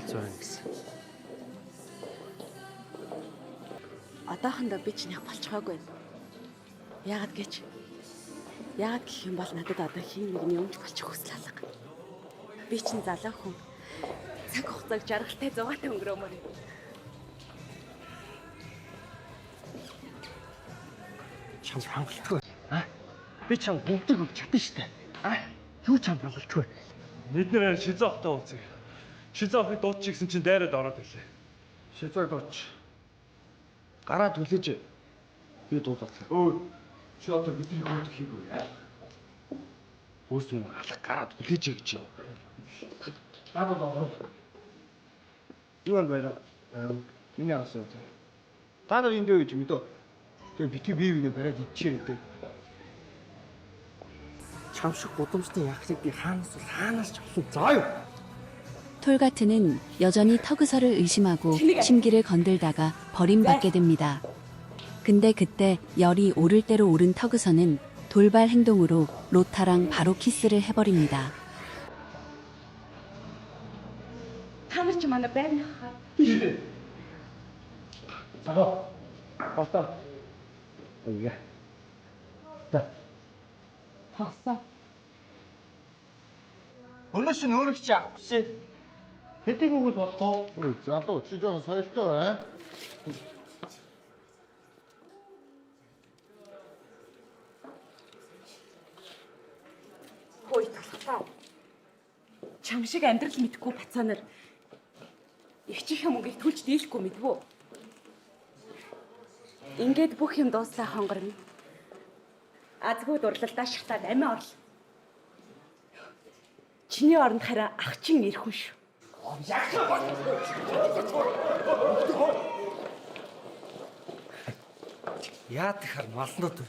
зурна гэсэн. Одоохондоо би чинийх болчихоогүй. Яагаад гэх юм бол надад одоо хин нэгний өмч болчих хүсэл алга. Би чинь залуу хүн. Цаг хугацааг жаргалтай зугаатай өнгөрөөмөр юм. Чам хангалтгүй. Би чам бүгдийг өгч чадна штэ. Юу чам хангалтгүй. Бид нэр шизоохтой уулзъя. Шизоохыг дуудчих гэсэн чинь дайраад ороод ирлээ. Шизог дооч. Гараа түлээж би дуудатлаа. Чи одоо бидний хөөд хийгүй. Хөөс юм алах гараа түлээж гэж. Юу байна? Миний асуу. Та нар энд юу гэж мэдөө? Тэгээ битгий бие биенээ бариад идчихээ гэдэг. Чам шиг гудамжтай яхлыг би хаанаас ч авсан заа юу? 톨가트는 여전히 터그서를 의심하고 심기를 건들다가 버림받게 됩니다. 근데 그때 열이 오를 대로 오른 터그서는 돌발 행동으로 로타랑 바로 키스를 해버립니다. Та нар ч манай байрны хаа. Хостоо. Үгүй. Хасаа. Өнөөс нь өөрөө чи авсан. Хэдийг үгэл болохоо. Залуу чи жоохон соёлтой байна. Хөөе талхтаа. Чам шиг амьдрал мэдхгүй бацаанаар их чихэн мөнгөийг төлж дийлэхгүй мэдвүү. Ингээд бүх юм дууслаа хонгорно. Азгүй дурлалдаа шатаад амиа орлоо. Чиний оронд хараа ах чин ирэх хүн шүү. Яа тэгэхээр малнууд вэ?